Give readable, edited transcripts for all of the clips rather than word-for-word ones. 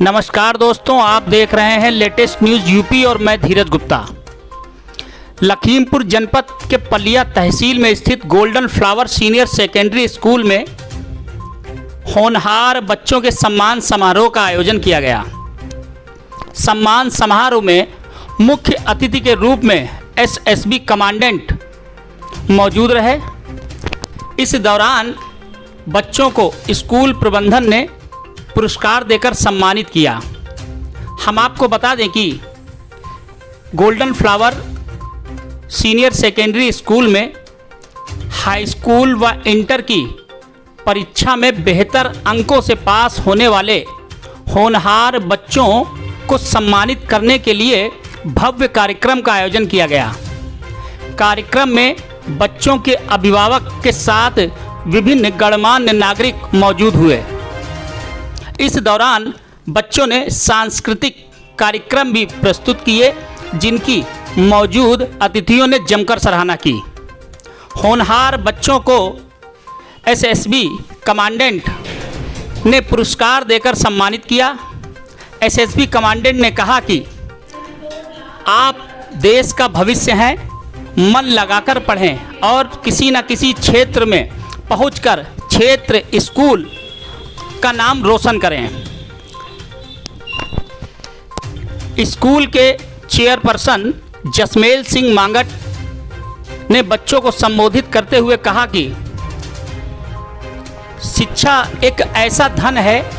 नमस्कार दोस्तों, आप देख रहे हैं लेटेस्ट न्यूज़ यूपी और मैं धीरज गुप्ता। लखीमपुर जनपद के पलिया तहसील में स्थित golden flower senior secondary school में होनहार बच्चों के सम्मान समारोह का आयोजन किया गया। सम्मान समारोह में मुख्य अतिथि के रूप में एसएसबी कमांडेंट मौजूद रहे। इस दौरान बच्चों को स्कूल प्रबंधन ने पुरस्कार देकर सम्मानित किया। हम आपको बता दें कि golden flower senior secondary school में हाई स्कूल व इंटर की परीक्षा में बेहतर अंकों से पास होने वाले होनहार बच्चों को सम्मानित करने के लिए भव्य कार्यक्रम का आयोजन किया गया। कार्यक्रम में बच्चों के अभिभावक के साथ विभिन्न गणमान्य नागरिक मौजूद हुए। इस दौरान बच्चों ने सांस्कृतिक कार्यक्रम भी प्रस्तुत किए, जिनकी मौजूद अतिथियों ने जमकर सराहना की। होनहार बच्चों को एसएसबी कमांडेंट ने पुरस्कार देकर सम्मानित किया। एसएसबी कमांडेंट ने कहा कि आप देश का भविष्य हैं, मन लगाकर पढ़ें और किसी न किसी क्षेत्र में पहुंचकर क्षेत्र स्कूल का नाम रोशन करें। स्कूल के चेयरपर्सन जसमेल सिंह मांगट ने बच्चों को संबोधित करते हुए कहा कि शिक्षा एक ऐसा धन है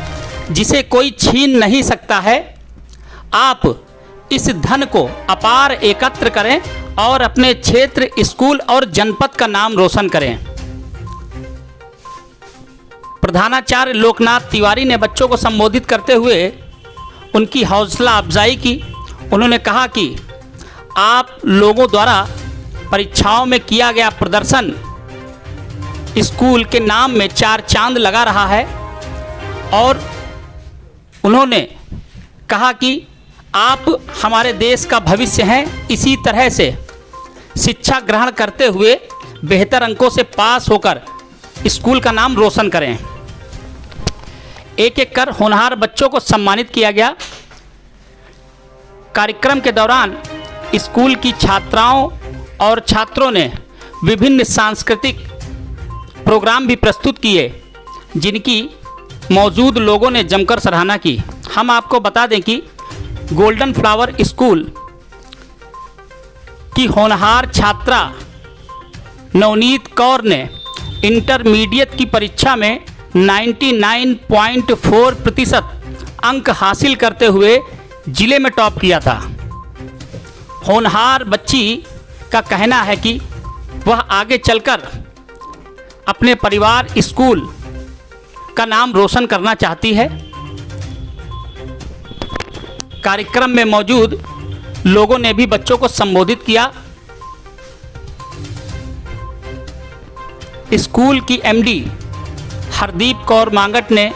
जिसे कोई छीन नहीं सकता है। आप इस धन को अपार एकत्र करें और अपने क्षेत्र, स्कूल और जनपद का नाम रोशन करें। प्रधानाचार्य लोकनाथ तिवारी ने बच्चों को संबोधित करते हुए उनकी हौसला अफजाई की। उन्होंने कहा कि आप लोगों द्वारा परीक्षाओं में किया गया प्रदर्शन स्कूल के नाम में चार चांद लगा रहा है और उन्होंने कहा कि आप हमारे देश का भविष्य हैं। इसी तरह से शिक्षा ग्रहण करते हुए बेहतर अंकों से पास होकर स्कूल का नाम रोशन करें। एक एक कर होनहार बच्चों को सम्मानित किया गया। कार्यक्रम के दौरान स्कूल की छात्राओं और छात्रों ने विभिन्न सांस्कृतिक प्रोग्राम भी प्रस्तुत किए, जिनकी मौजूद लोगों ने जमकर सराहना की। हम आपको बता दें कि गोल्डन फ्लावर स्कूल की होनहार छात्रा नवनीत कौर ने इंटरमीडिएट की परीक्षा में 99.4% अंक हासिल करते हुए जिले में टॉप किया था। होनहार बच्ची का कहना है कि वह आगे चलकर अपने परिवार, स्कूल का नाम रोशन करना चाहती है। कार्यक्रम में मौजूद लोगों ने भी बच्चों को संबोधित किया। स्कूल की एमडी हरदीप कौर मांगट ने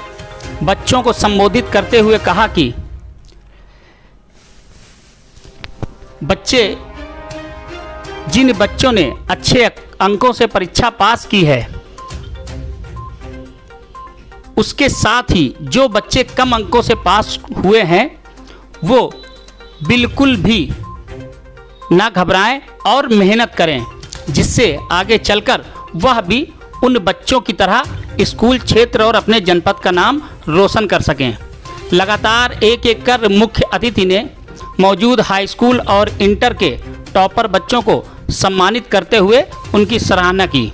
बच्चों को संबोधित करते हुए कहा कि जिन बच्चों ने अच्छे अंकों से परीक्षा पास की है, उसके साथ ही जो बच्चे कम अंकों से पास हुए हैं, वो बिल्कुल भी ना घबराएं और मेहनत करें, जिससे आगे चलकर वह भी उन बच्चों की तरह स्कूल, क्षेत्र और अपने जनपद का नाम रोशन कर सकें। लगातार एक एक कर मुख्य अतिथि ने मौजूद हाई स्कूल और इंटर के टॉपर बच्चों को सम्मानित करते हुए उनकी सराहना की।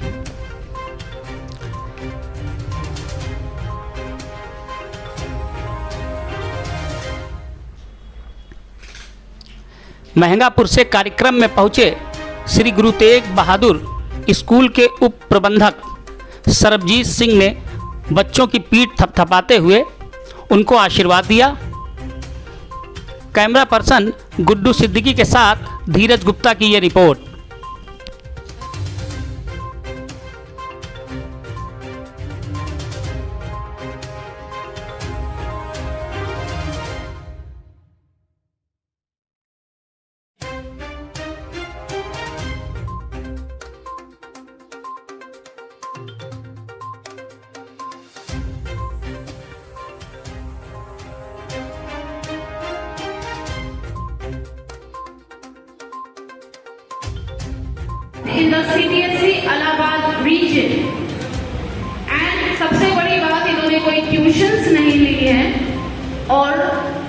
महंगापुर से कार्यक्रम में पहुंचे श्री गुरु तेग बहादुर स्कूल के उप प्रबंधक सरबजीत सिंह ने बच्चों की पीठ थपथपाते हुए उनको आशीर्वाद दिया। कैमरा पर्सन गुड्डू सिद्दीकी के साथ धीरज गुप्ता की ये report. in the CBSE Allahabad region. And सबसे बड़ी बात, इन्होंने कोई ट्यूशंस नहीं ली है और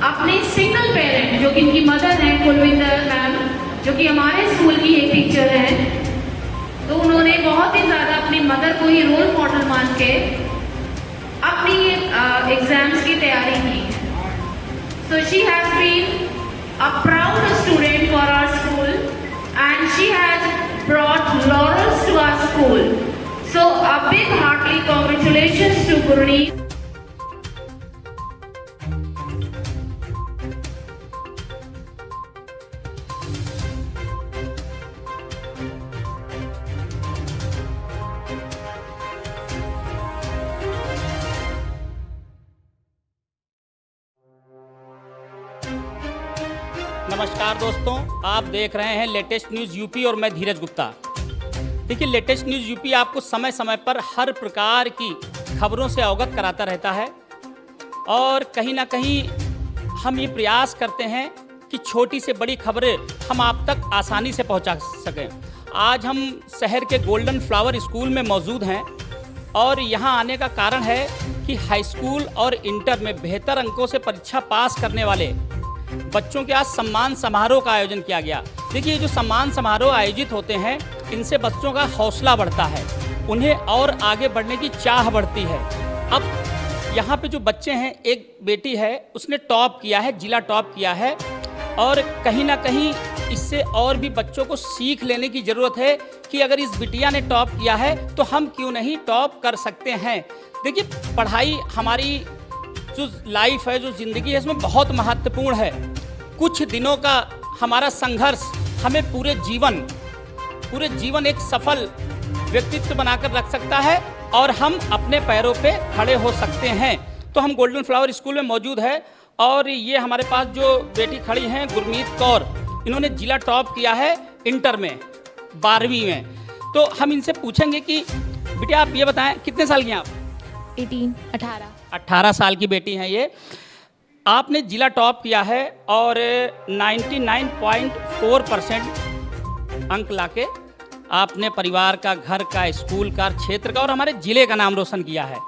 अपने सिंगल पेरेंट जो कि इनकी मदर हैं कुलविंदर मैम, जो कि हमारे स्कूल की एक टीचर हैं, तो उन्होंने बहुत ही ज़्यादा अपनी मदर को ही रोल मॉडल मान के अपनी एग्जाम्स की तैयारी की। So she has been a proud student for our school and she has brought laurels to our school. So a big hearty congratulations to Gurneet. नमस्कार दोस्तों, आप देख रहे हैं लेटेस्ट न्यूज़ यूपी और मैं धीरज गुप्ता। देखिए, लेटेस्ट न्यूज़ यूपी आपको समय समय पर हर प्रकार की खबरों से अवगत कराता रहता है और कहीं ना कहीं हम ये प्रयास करते हैं कि छोटी से बड़ी खबरें हम आप तक आसानी से पहुंचा सकें। आज हम शहर के गोल्डन फ्लावर स्कूल में मौजूद हैं और यहाँ आने का कारण है कि हाई स्कूल और इंटर में बेहतर अंकों से परीक्षा पास करने वाले बच्चों के आज सम्मान समारोह का आयोजन किया गया। देखिए, जो सम्मान समारोह आयोजित होते हैं, इनसे बच्चों का हौसला बढ़ता है, उन्हें और आगे बढ़ने की चाह बढ़ती है। अब यहाँ पे जो बच्चे हैं, एक बेटी है, उसने टॉप किया है, जिला टॉप किया है और कहीं ना कहीं इससे और भी बच्चों को सीख लेने की ज़रूरत है कि अगर इस बिटिया ने टॉप किया है तो हम क्यों नहीं टॉप कर सकते हैं। देखिए, पढ़ाई हमारी जो लाइफ है, जो ज़िंदगी है, इसमें बहुत महत्वपूर्ण है। कुछ दिनों का हमारा संघर्ष हमें पूरे जीवन एक सफल व्यक्तित्व बनाकर रख सकता है और हम अपने पैरों पे खड़े हो सकते हैं। तो हम गोल्डन फ्लावर स्कूल में मौजूद है और ये हमारे पास जो बेटी खड़ी हैं, गुरमीत कौर, इन्होंने जिला टॉप किया है इंटर में 12वीं में। तो हम इनसे पूछेंगे कि बेटा, आप ये बताएं, कितने साल की हैं आप? 18 साल की बेटी हैं ये। आपने जिला टॉप किया है और 99.4% अंक लाके आपने परिवार का, घर का, स्कूल का, क्षेत्र का और हमारे ज़िले का नाम रोशन किया है।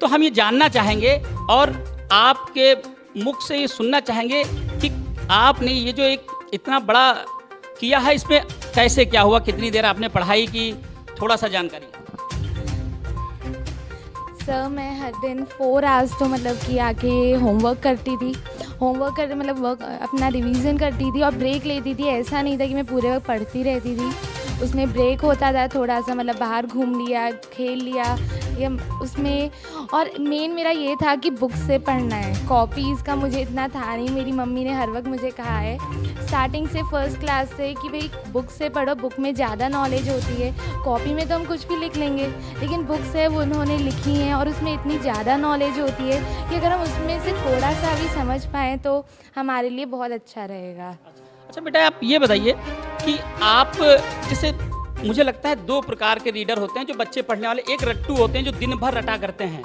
तो हम ये जानना चाहेंगे और आपके मुख से ये सुनना चाहेंगे कि आपने ये जो एक इतना बड़ा किया है, इसमें कैसे क्या हुआ, कितनी देर आपने पढ़ाई की, थोड़ा सा जानकारी। सर, मैं हर दिन 4 आवर्स तो मतलब कि आके होमवर्क करती थी। होमवर्क करते मतलब वर्क अपना रिवीजन करती थी और ब्रेक लेती थी। ऐसा नहीं था कि मैं पूरे वक्त पढ़ती रहती थी, उसमें ब्रेक होता था, थोड़ा सा मतलब बाहर घूम लिया, खेल लिया या उसमें। और मेन मेरा ये था कि बुक से पढ़ना है, कॉपीज़ का मुझे इतना था नहीं। मेरी मम्मी ने हर वक्त मुझे कहा है स्टार्टिंग से, फर्स्ट क्लास से, कि भाई बुक से पढ़ो, बुक में ज़्यादा नॉलेज होती है। कॉपी में तो हम कुछ भी लिख लेंगे, लेकिन बुक्स है वो उन्होंने लिखी हैं और उसमें इतनी ज़्यादा नॉलेज होती है कि अगर हम उसमें से थोड़ा सा भी समझ पाएँ तो हमारे लिए बहुत अच्छा रहेगा। अच्छा बेटा, आप ये बताइए कि आप, जैसे मुझे लगता है 2 प्रकार के रीडर होते हैं जो बच्चे पढ़ने वाले। एक रट्टू होते हैं जो दिन भर रटा करते हैं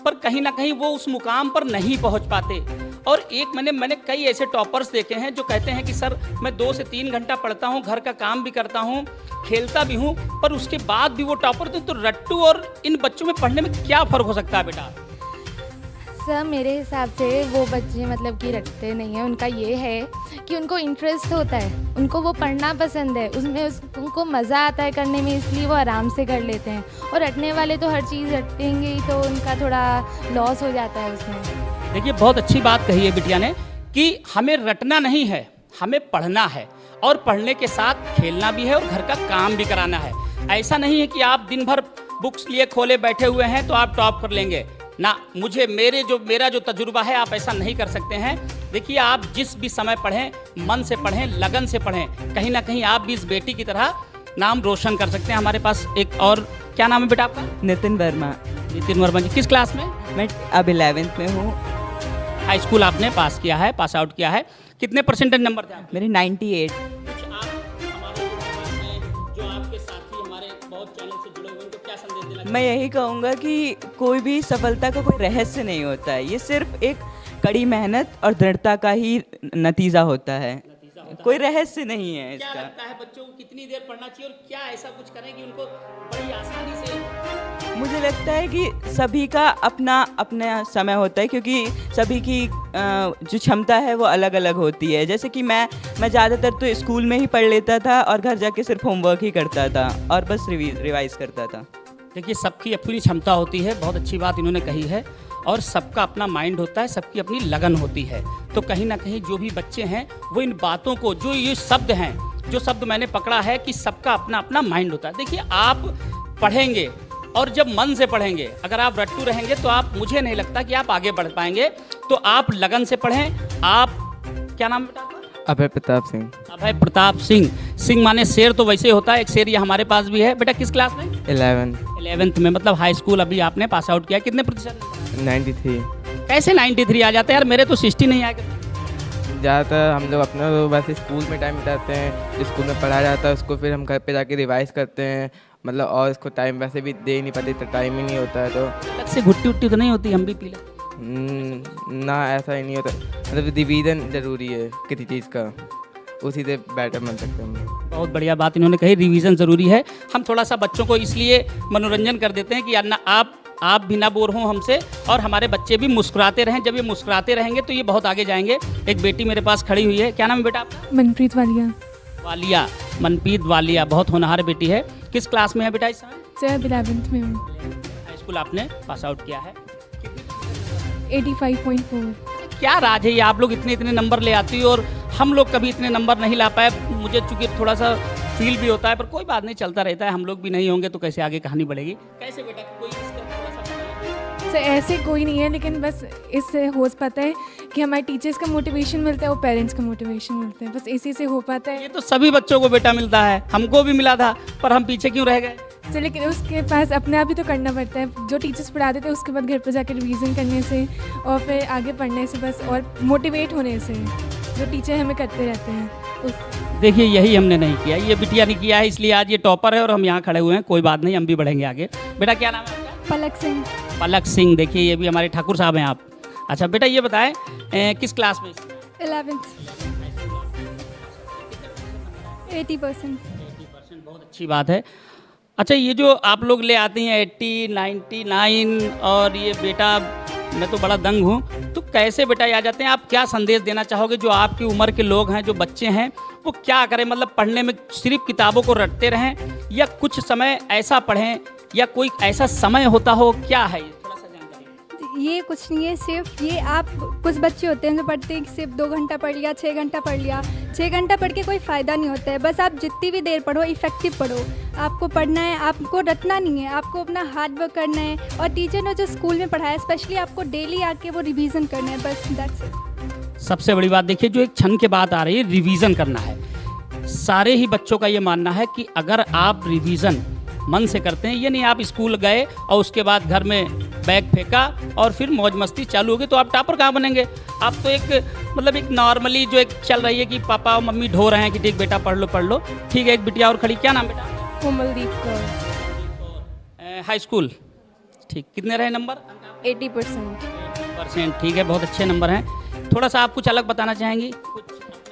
पर कहीं ना कहीं वो उस मुकाम पर नहीं पहुंच पाते, और एक मैंने कई ऐसे टॉपर्स देखे हैं जो कहते हैं कि सर मैं 2 से 3 घंटा पढ़ता हूं, घर का काम भी करता हूं, खेलता भी हूं, पर उसके बाद भी वो टॉपर थे। तो रट्टू और इन बच्चों में पढ़ने में क्या फ़र्क हो सकता है बेटा? सर, मेरे हिसाब से वो बच्चे मतलब कि रटते नहीं हैं। उनका ये है कि उनको इंटरेस्ट होता है, उनको वो पढ़ना पसंद है, उनको मज़ा आता है करने में, इसलिए वो आराम से कर लेते हैं। और रटने वाले तो हर चीज़ रटेंगे ही, तो उनका थोड़ा लॉस हो जाता है उसमें। देखिए, बहुत अच्छी बात कही है बिटिया ने कि हमें रटना नहीं है, हमें पढ़ना है और पढ़ने के साथ खेलना भी है और घर का काम भी कराना है। ऐसा नहीं है कि आप दिन भर बुक्स लिए खोले बैठे हुए हैं तो आप टॉप कर लेंगे ना। मेरा जो तजुर्बा है, आप ऐसा नहीं कर सकते हैं। देखिए, आप जिस भी समय पढ़ें, मन से पढ़ें, लगन से पढ़ें, कहीं ना कहीं आप भी इस बेटी की तरह नाम रोशन कर सकते हैं। हमारे पास एक और, क्या नाम है बेटा आपका? नितिन वर्मा। नितिन वर्मा जी, किस क्लास में? मैं अब 11th में हूँ। हाई स्कूल आपने पास किया है, पास आउट किया है। कितने परसेंटेज नंबर थे आपके? मेरे 98। कुछ आप हमारे जो आपके साथी हमारे बहुत चैनल से जुड़े हुए, उनको क्या संदेश देना? मैं यही कहूँगा कि कोई भी सफलता का कोई रहस्य नहीं होता है, ये सिर्फ एक कड़ी मेहनत और दृढ़ता का ही नतीजा होता है। कोई रहस्य नहीं है क्या इसका। लगता है बच्चों को कितनी देर पढ़ना चाहिए और क्या ऐसा कुछ करें कि उनको बड़ी आसानी से? मुझे लगता है कि सभी का अपना अपना समय होता है, क्योंकि सभी की जो क्षमता है वो अलग अलग होती है। जैसे कि मैं ज़्यादातर तो स्कूल में ही पढ़ लेता था और घर जाके सिर्फ होमवर्क ही करता था और बस रिवाइज करता था। देखिए, सबकी अपनी क्षमता होती है, बहुत अच्छी बात इन्होंने कही है, और सबका अपना माइंड होता है, सबकी अपनी लगन होती है। तो कहीं ना कहीं जो भी बच्चे हैं वो इन बातों को, जो ये शब्द हैं, जो शब्द मैंने पकड़ा है कि सबका अपना अपना माइंड होता है। देखिए, आप पढ़ेंगे और जब मन से पढ़ेंगे, अगर आप रट्टू रहेंगे तो आप, मुझे नहीं लगता कि आप आगे बढ़ पाएंगे। तो आप लगन से पढ़ें। आप, क्या नाम बेटा आपका? अभय प्रताप सिंह। अभय प्रताप सिंह। सिंह माने शेर तो वैसे होता है, एक शेर ये हमारे पास भी है। बेटा किस क्लास में? 11th में, मतलब हाई स्कूल अभी आपने पास आउट किया। कितने प्रतिशत? 93। कैसे 93 आ जाते हैं यार? मेरे तो 60 नहीं आएगा। ज़्यादातर हम लोग अपना तो बस स्कूल में टाइम बिताते हैं, स्कूल में पढ़ाया जाता है, उसको फिर हम घर पे जाके रिवाइज करते हैं, मतलब, और इसको टाइम वैसे भी दे नहीं पाते, तो टाइम ही नहीं होता है। तो अलग से घुट्टी उट्टी तो नहीं होती? हम भी पी लेते। ना, ऐसा ही नहीं होता, मतलब रिवीजन ज़रूरी है किसी चीज़ का, उसी से बेटर बन सकते हैं हम लोग। बहुत बढ़िया बात इन्होंने कही, रिवीजन ज़रूरी है। हम थोड़ा सा बच्चों को इसलिए मनोरंजन कर देते हैं कि यार ना आप भी ना बोर हों हमसे, और हमारे बच्चे भी मुस्कुराते रहें। जब ये मुस्कुराते रहेंगे तो ये बहुत आगे जाएंगे। एक बेटी मेरे पास खड़ी हुई है, क्या नाम है बेटा आपका? मनप्रीत वालिया। वालिया, मनप्रीत वालिया, बहुत होनहार बेटी है। किस क्लास में है बेटा इस समय? सर 11th में हूँ। हाई स्कूल आपने पास आउट किया है। 85.4। क्या राज है ये, आप लोग इतने इतने नंबर ले आती हो और हम लोग कभी इतने नंबर नहीं ला पाए। मुझे चूंकि थोड़ा सा फील भी होता है, पर कोई बात नहीं, चलता रहता है। हम लोग भी नहीं होंगे तो कैसे आगे कहानी बढ़ेगी? कैसे बेटा, कोई इसका थोड़ा सा बताइए। सर ऐसे कोई नहीं है, लेकिन बस इससे हो पाता है कि हमारे टीचर्स का मोटिवेशन मिलता है और पेरेंट्स का मोटिवेशन मिलता है, बस इसी से हो पाता है। ये तो सभी बच्चों को बेटा मिलता है, हमको भी मिला था, पर हम पीछे क्यों रह गए? सर लेकिन उसके पास अपने आप ही तो करना पड़ता है। जो टीचर्स पढ़ाते थे उसके बाद घर पर जाकर रिवीजन करने से और फिर आगे पढ़ने से, बस, और मोटिवेट होने से, जो टीचर हमें करते रहते हैं। देखिए, यही हमने नहीं किया, ये बिटिया ने किया है, इसलिए आज ये टॉपर है और हम यहाँ खड़े हुए हैं। कोई बात नहीं, हम भी बढ़ेंगे आगे। बेटा क्या नाम है आपका? पलक सिंह। पलक सिंह। देखिए, ये भी हमारे ठाकुर साहब हैं आप। अच्छा बेटा, ये बताएं किस क्लास में? 11th। 80%। बहुत अच्छी बात है। अच्छा, ये जो आप लोग ले आती हैं 80, 99 और ये बेटा, मैं तो बड़ा दंग हूँ। तो कैसे बेटा आ जाते हैं? आप क्या संदेश देना चाहोगे जो आपकी उम्र के लोग हैं, जो बच्चे हैं, वो क्या करें? मतलब पढ़ने में सिर्फ किताबों को रटते रहें या कुछ समय ऐसा पढ़ें, या कोई ऐसा समय होता हो? क्या है ये, थोड़ा सा जानकारी? ये कुछ नहीं है, सिर्फ ये, आप कुछ बच्चे होते हैं जो पढ़ते हैं कि सिर्फ 2 घंटा पढ़ लिया, 6 घंटा पढ़ लिया। 6 घंटा पढ़ के कोई फ़ायदा नहीं होता है। बस आप जितनी भी देर पढ़ो, इफेक्टिव पढ़ो। आपको पढ़ना है, आपको रटना नहीं है, आपको अपना हार्ड वर्क करना है, और टीचर ने जो स्कूल में पढ़ाया स्पेशली आपको डेली आके वो रिवीजन करना है, बस दैट्स इट। सबसे बड़ी बात देखिए, जो एक क्षण के बाद आ रही है, रिवीजन करना है। सारे ही बच्चों का ये मानना है कि अगर आप रिवीजन मन से करते हैं, ये नहीं आप स्कूल गए और उसके बाद घर में बैग फेंका और फिर मौज मस्ती चालू होगी, तो आप टॉपर कहाँ बनेंगे? आप तो एक, मतलब एक नॉर्मली जो एक चल रही है कि पापा और मम्मी ढो रहे हैं कि ठीक बेटा पढ़ लो। ठीक है, एक बिटिया और खड़ी, क्या नाम बेटा? कोमलदीप कौर। हाई स्कूल, ठीक। कितने रहे नंबर? 80%। ठीक है, बहुत अच्छे नंबर हैं। थोड़ा सा आप कुछ अलग बताना चाहेंगी?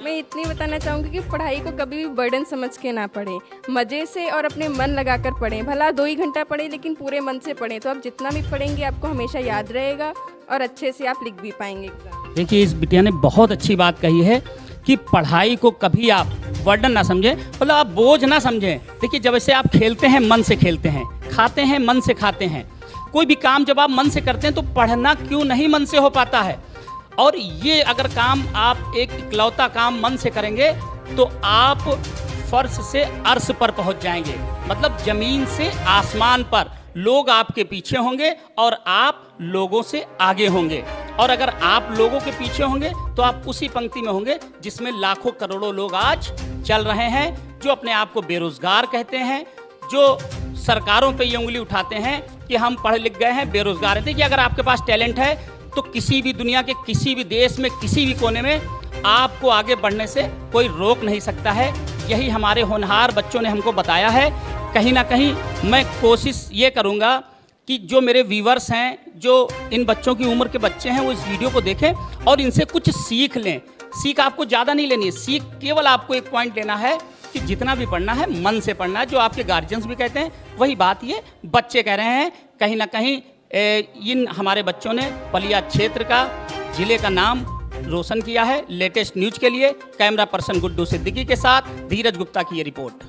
मैं इतनी बताना चाहूँगी कि पढ़ाई को कभी भी बर्डन समझ के ना पढ़ें, मज़े से और अपने मन लगाकर पढ़ें। भला 2 ही घंटा पढ़ें, लेकिन पूरे मन से पढ़ें, तो आप जितना भी पढ़ेंगे आपको हमेशा याद रहेगा और अच्छे से आप लिख भी पाएंगे एग्जाम। देखिए, इस बिटिया ने बहुत अच्छी बात कही है कि पढ़ाई को कभी आप बर्डन ना समझें, मतलब आप बोझ ना समझें। देखिए, जब ऐसे आप खेलते हैं, मन से खेलते हैं, खाते हैं, मन से खाते हैं, कोई भी काम जब आप मन से करते हैं तो पढ़ना क्यों नहीं मन से हो पाता है। और ये अगर काम आप एक इकलौता काम मन से करेंगे तो आप फर्श से अर्श पर पहुंच जाएंगे, मतलब जमीन से आसमान पर। लोग आपके पीछे होंगे और आप लोगों से आगे होंगे। और अगर आप लोगों के पीछे होंगे तो आप उसी पंक्ति में होंगे जिसमें लाखों करोड़ों लोग आज चल रहे हैं, जो अपने आप को बेरोजगार कहते हैं, जो सरकारों पे ये उंगली उठाते हैं कि हम पढ़ लिख गए हैं, बेरोजगार हैं। देखिए, अगर आपके पास टैलेंट है तो किसी भी दुनिया के किसी भी देश में, किसी भी कोने में आपको आगे बढ़ने से कोई रोक नहीं सकता है। यही हमारे होनहार बच्चों ने हमको बताया है। कहीं ना कहीं मैं कोशिश ये करूँगा कि जो मेरे व्यूवर्स हैं, जो इन बच्चों की उम्र के बच्चे हैं, वो इस वीडियो को देखें और इनसे कुछ सीख लें। सीख आपको ज़्यादा नहीं लेनी है, सीख केवल आपको एक पॉइंट लेना है कि जितना भी पढ़ना है मन से पढ़ना है, जो आपके गार्जियंस भी कहते हैं वही बात ये बच्चे कह रहे हैं। कहीं ना कहीं इन हमारे बच्चों ने पलिया क्षेत्र का, जिले का नाम रोशन किया है। लेटेस्ट न्यूज़ के लिए कैमरा पर्सन गुड्डू सिद्दीकी के साथ धीरज गुप्ता की ये रिपोर्ट।